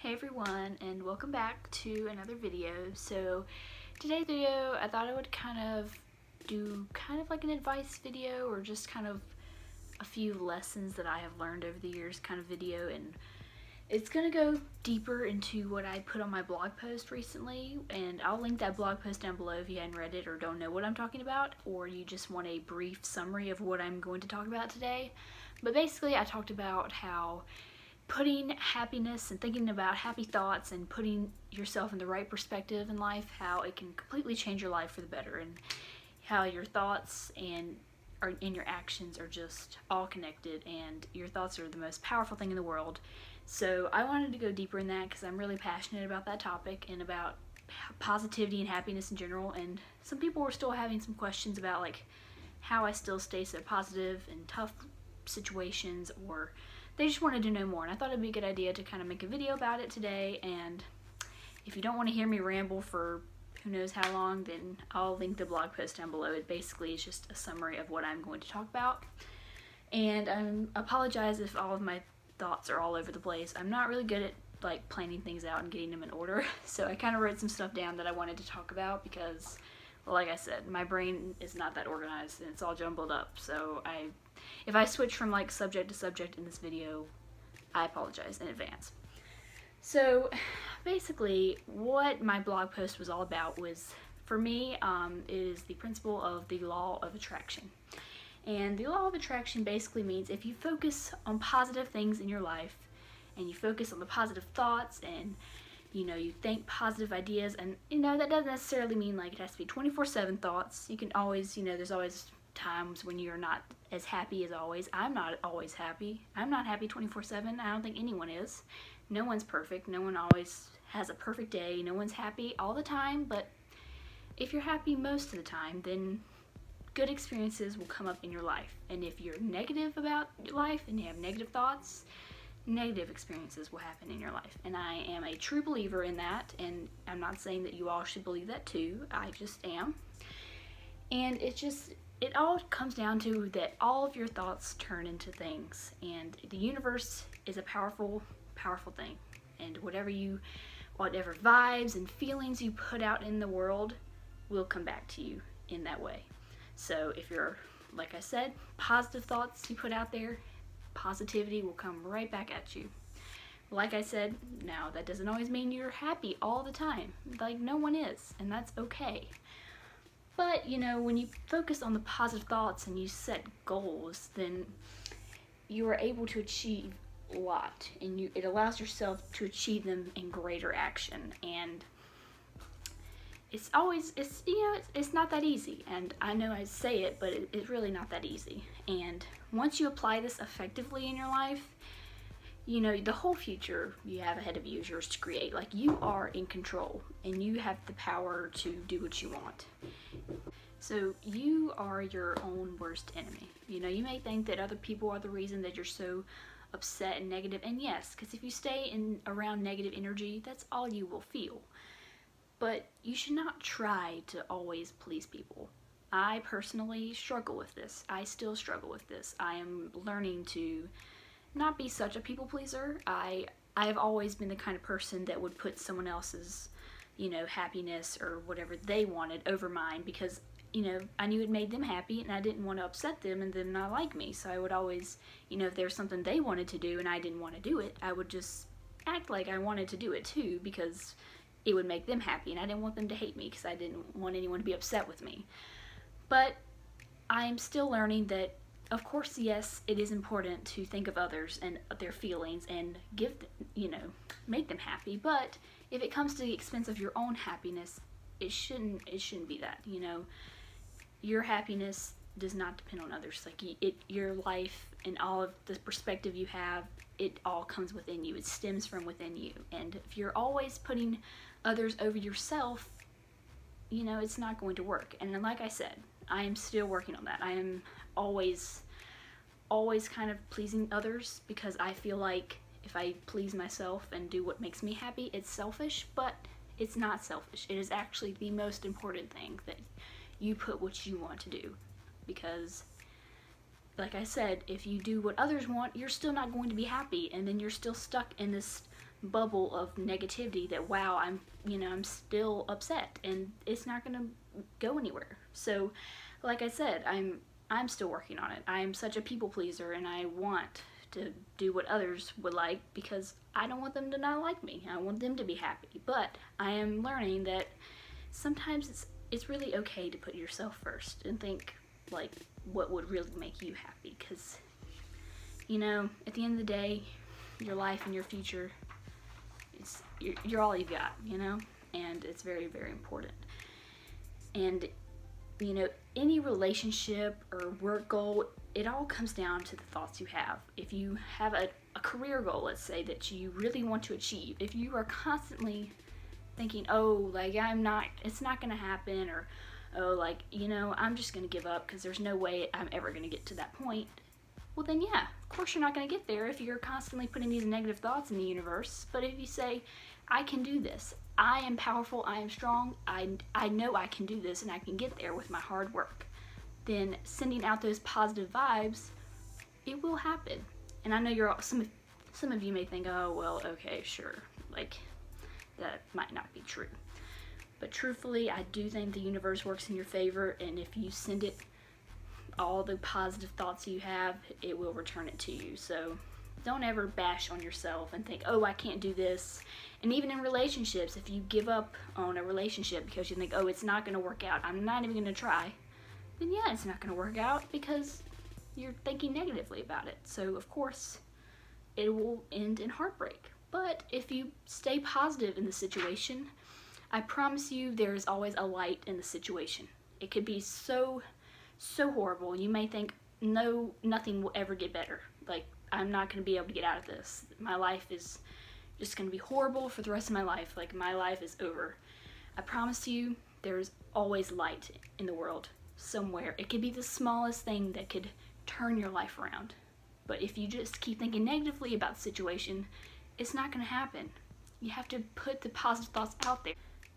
Hey everyone, and welcome back to another video. So today's video, I thought I would do like an advice video, or just kind of a few lessons that I have learned over the years kind of video, and it's gonna go deeper into what I put on my blog post recently, and I'll link that blog post down below if you hadn't read it or don't know what I'm talking about, or you just want a brief summary of what I'm going to talk about today. But basically I talked about how putting happiness and thinking about happy thoughts and putting yourself in the right perspective in life, how it can completely change your life for the better, and how your thoughts and your actions are just all connected, and your thoughts are the most powerful thing in the world. So I wanted to go deeper in that because I'm really passionate about that topic and about positivity and happiness in general, and some people were still having some questions about like how I still stay so positive in tough situations, or they just wanted to know more, and I thought it'd be a good idea to kind of make a video about it today. And if you don't want to hear me ramble for who knows how long, then I'll link the blog post down below. It basically is just a summary of what I'm going to talk about, and I apologize if all of my thoughts are all over the place. I'm not really good at like planning things out and getting them in order, so I kind of wrote some stuff down that I wanted to talk about because, well, like I said, my brain is not that organized and it's all jumbled up. So if I switch from like subject to subject in this video, I apologize in advance. So basically what my blog post was all about was, for me, is the principle of the law of attraction. And the law of attraction basically means if you focus on positive things in your life, and you focus on the positive thoughts, and you think positive ideas, and that doesn't necessarily mean like it has to be 24/7 thoughts. You can always, there's always times when you're not as happy as always. I'm not always happy. I'm not happy 24/7. I don't think anyone is. No one's perfect. No one always has a perfect day. No one's happy all the time, but if you're happy most of the time, then good experiences will come up in your life. And if you're negative about your life and you have negative thoughts, negative experiences will happen in your life. And I am a true believer in that, and I'm not saying that you all should believe that too. I just am. And it all comes down to that all of your thoughts turn into things, and the universe is a powerful thing, and whatever vibes and feelings you put out in the world will come back to you in that way. So if you're, like I said, positive thoughts you put out there, positivity will come right back at you. Like I said, now that doesn't always mean you're happy all the time. Like, no one is, and that's okay. But when you focus on the positive thoughts and you set goals, then you are able to achieve a lot, and it allows yourself to achieve them in greater action. And it's not that easy, and I know I say it, but it's really not that easy. And once you apply this effectively in your life, the whole future you have ahead of you is yours to create. Like, you are in control, and you have the power to do what you want. So you are your own worst enemy. You may think that other people are the reason that you're so upset and negative, and yes, because if you stay around negative energy, that's all you will feel. But you should not try to always please people. I personally struggle with this. I still struggle with this. I am learning to not be such a people pleaser. I have always been the kind of person that would put someone else's, happiness or whatever they wanted over mine, because, I knew it made them happy, and I didn't want to upset them and them not like me. So I would always, if there was something they wanted to do and I didn't want to do it, I would just act like I wanted to do it too, because it would make them happy, and I didn't want them to hate me because I didn't want anyone to be upset with me. But I'm still learning that, of course, yes, it is important to think of others and their feelings and make them happy, but if it comes to the expense of your own happiness, it shouldn't be that. Your happiness does not depend on others. Like, your life and all of the perspective you have, it all comes within you. It stems from within you. And if you're always putting others over yourself, it's not going to work. And like I said, I am still working on that. I am always kind of pleasing others, because I feel like if I please myself and do what makes me happy, it's selfish, but it's not selfish. It is actually the most important thing, that you put what you want to do, because like I said, if you do what others want, you're still not going to be happy, and then you're still stuck in this bubble of negativity that, wow, I'm still upset and it's not gonna go anywhere. So like I said, I'm still working on it. I'm such a people pleaser, and I want to do what others would like because I don't want them to not like me. I want them to be happy. But I am learning that sometimes it's really okay to put yourself first and think like what would really make you happy, because at the end of the day, your life and your future, you're all you got, and it's very, very important. And any relationship or work goal, it all comes down to the thoughts you have. If you have a career goal, let's say, that you really want to achieve, if you are constantly thinking, oh, like it's not gonna happen, or oh, like, I'm just gonna give up because there's no way I'm ever gonna get to that point, well then yeah, of course you're not gonna get there if you're constantly putting these negative thoughts in the universe. But if you say, I can do this, I am powerful, I am strong, I know I can do this and I can get there with my hard work, then sending out those positive vibes, it will happen. And I know some of you may think, oh, well, okay, sure, like that might not be true. But truthfully, I do think the universe works in your favor, and if you send it all the positive thoughts you have, it will return it to you. So don't ever bash on yourself and think, oh, I can't do this. And even in relationships, if you give up on a relationship because you think, oh, it's not going to work out, I'm not even going to try, then yeah, it's not going to work out because you're thinking negatively about it. So of course, it will end in heartbreak. But if you stay positive in the situation, I promise you there's always a light in the situation. It could be so horrible. You may think, no, nothing will ever get better. Like, I'm not going to be able to get out of this. My life is just going to be horrible for the rest of my life. Like, my life is over. I promise you, there's always light in the world somewhere. It could be the smallest thing that could turn your life around. But if you just keep thinking negatively about the situation, it's not going to happen. You have to put the positive thoughts out there.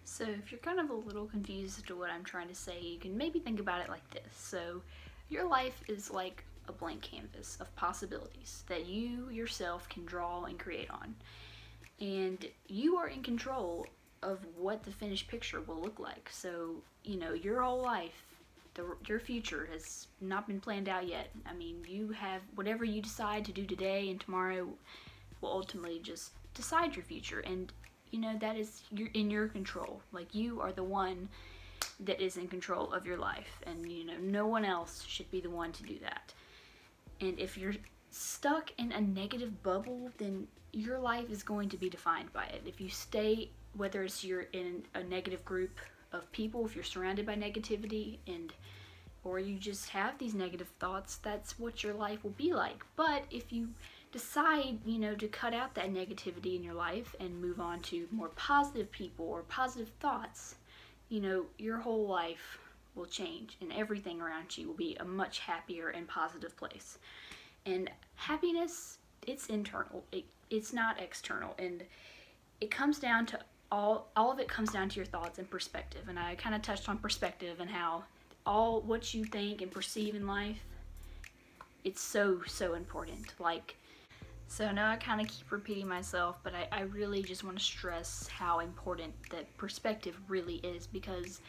So if you're kind of a little confused as to what I'm trying to say, you can maybe think about it like this. So your life is like a blank canvas of possibilities that you yourself can draw and create on. And you are in control of what the finished picture will look like. So, your whole life, your future has not been planned out yet. I mean, you have whatever you decide to do today and tomorrow will ultimately just decide your future. And that is in your control. Like, you are the one that is in control of your life, and no one else should be the one to do that. And if you're stuck in a negative bubble, then your life is going to be defined by it. If you stay, whether it's you're in a negative group of people, if you're surrounded by negativity, or you just have these negative thoughts, that's what your life will be like. But if you decide, to cut out that negativity in your life and move on to more positive people or positive thoughts, your whole life will change and everything around you will be a much happier and positive place. And happiness, it's internal. It's not external. And it comes down to all of it comes down to your thoughts and perspective. And I kind of touched on perspective and how all what you think and perceive in life, it's so important. So now I kind of keep repeating myself, but I really just want to stress how important that perspective really is, because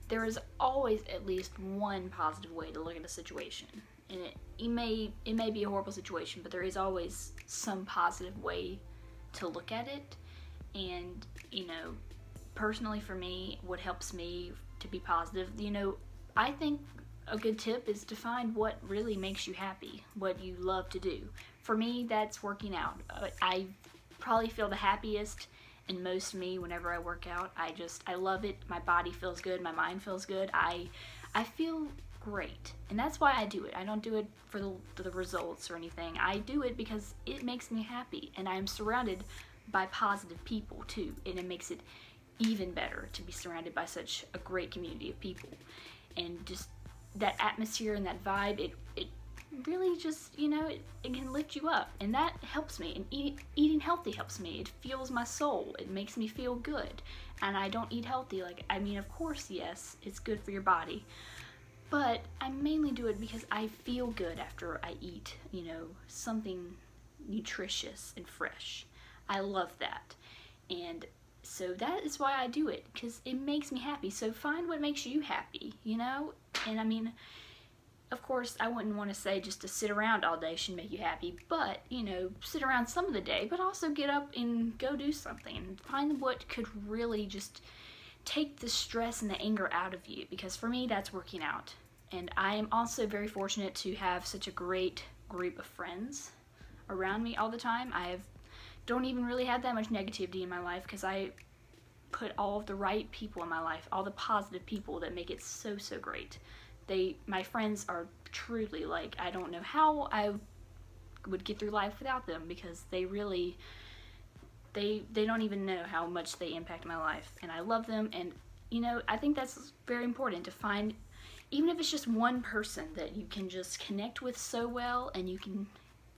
there is always at least one positive way to look at a situation. And it may be a horrible situation, but there is always some positive way to look at it. And, personally for me, what helps me to be positive, I think a good tip is to find what really makes you happy, what you love to do. For me, that's working out. I probably feel the happiest and most me whenever I work out. I love it. My body feels good. My mind feels good. I feel great. And that's why I do it. I don't do it for the results or anything. I do it because it makes me happy. And I'm surrounded by positive people too. And it makes it even better to be surrounded by such a great community of people. And just that atmosphere and that vibe, it really just, it can lift you up, and that helps me. And eating healthy helps me. It fuels my soul. It makes me feel good. And I don't eat healthy. Of course, yes, it's good for your body, but I mainly do it because I feel good after I eat, something nutritious and fresh. I love that. And so that is why I do it, because it makes me happy. So find what makes you happy, you know? And I mean, of course, I wouldn't want to say just to sit around all day should make you happy, but, you know, sit around some of the day, but also get up and go do something. Find what could really just take the stress and the anger out of you, because for me, that's working out. And I am also very fortunate to have such a great group of friends around me all the time. Don't even really have that much negativity in my life, because I put all of the right people in my life, all the positive people that make it so, so great. My friends are truly, like, I don't know how I would get through life without them, because they really, they don't even know how much they impact my life, and I love them. And, you know, I think that's very important, to find, even if it's just one person that you can just connect with so well, and you can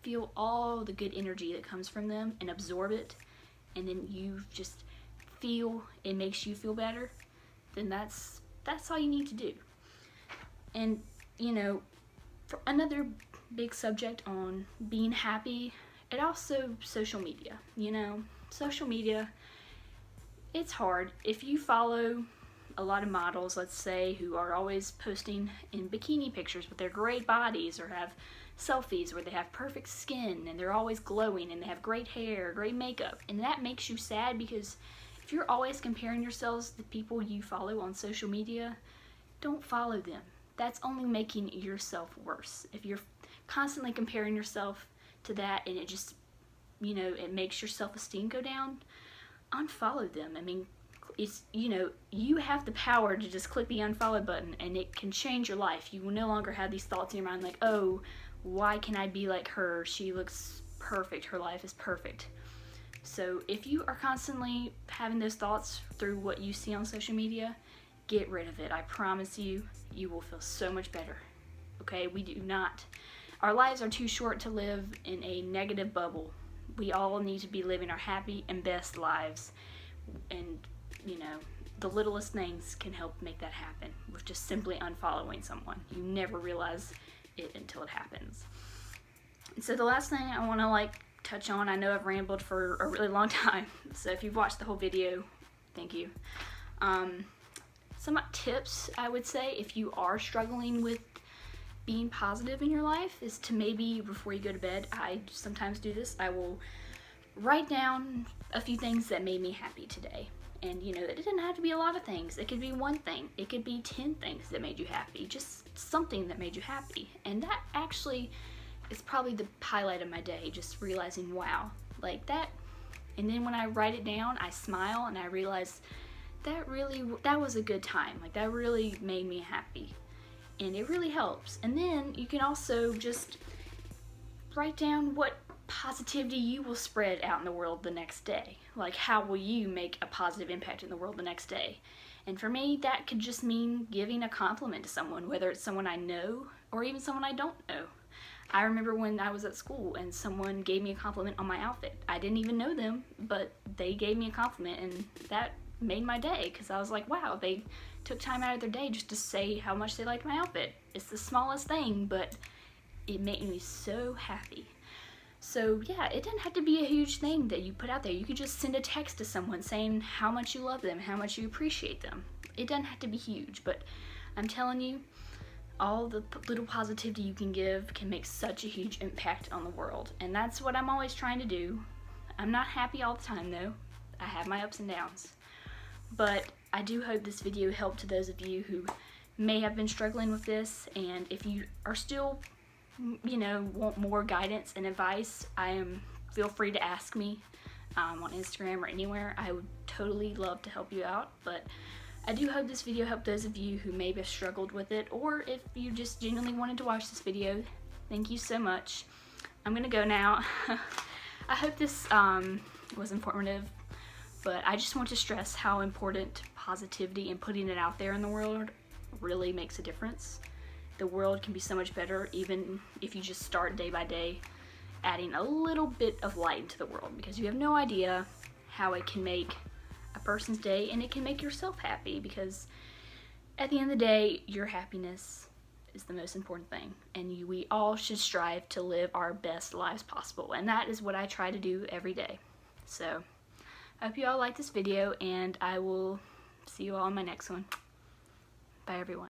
feel all the good energy that comes from them and absorb it, and then you just feel it makes you feel better, then that's all you need to do. And, you know, for another big subject on being happy, it also social media. You know, social media, it's hard. If you follow a lot of models, let's say, who are always posting in bikini pictures with their great bodies, or have selfies where they have perfect skin and they're always glowing and they have great hair, great makeup, and that makes you sad, because if you're always comparing yourselves to people you follow on social media, don't follow them. That's only making yourself worse. If you're constantly comparing yourself to that, and it just, you know, it makes your self-esteem go down, unfollow them. I mean, it's, you know, you have the power to just click the unfollow button, and it can change your life. You will no longer have these thoughts in your mind like, oh, why can I be like her? She looks perfect. Her life is perfect. So if you are constantly having those thoughts through what you see on social media, get rid of it. I promise you, you will feel so much better. Okay? Our lives are too short to live in a negative bubble. We all need to be living our happy and best lives. And, you know, the littlest things can help make that happen with just simply unfollowing someone. You never realize it until it happens. And so the last thing I want to, like, touch on, I know I've rambled for a really long time, so if you've watched the whole video, thank you. Some tips I would say if you are struggling with being positive in your life is to maybe, before you go to bed, I sometimes do this, I will write down a few things that made me happy today. And, you know, it didn't have to be a lot of things. It could be one thing. It could be 10 things that made you happy. Just something that made you happy. And that actually is probably the highlight of my day, just realizing, wow, like that. And then when I write it down, I smile and I realize that was a good time. Like, that really made me happy. And it really helps. And then you can also just write down what positivity you will spread out in the world the next day. Like, how will you make a positive impact in the world the next day? And for me, that could just mean giving a compliment to someone, whether it's someone I know or even someone I don't know. I remember when I was at school and someone gave me a compliment on my outfit. I didn't even know them, but they gave me a compliment, and that made my day, because I was like, wow, they took time out of their day just to say how much they liked my outfit. It's the smallest thing, but it made me so happy. So yeah, it didn't have to be a huge thing that you put out there. You could just send a text to someone saying how much you love them, how much you appreciate them. It doesn't have to be huge, but I'm telling you, all the little positivity you can give can make such a huge impact on the world. And that's what I'm always trying to do. I'm not happy all the time though. I have my ups and downs. But I do hope this video helped to those of you who may have been struggling with this, and if you are still, you know, want more guidance and advice, feel free to ask me on Instagram or anywhere. I would totally love to help you out. But I do hope this video helped those of you who maybe have struggled with it, or if you just genuinely wanted to watch this video, thank you so much. I'm gonna go now. I hope this was informative. But I just want to stress how important positivity and putting it out there in the world really makes a difference. The world can be so much better even if you just start day by day adding a little bit of light into the world, because you have no idea how it can make a person's day, and it can make yourself happy, because at the end of the day, your happiness is the most important thing, and we all should strive to live our best lives possible, and that is what I try to do every day. So I hope you all like this video, and I will see you all in my next one. Bye everyone.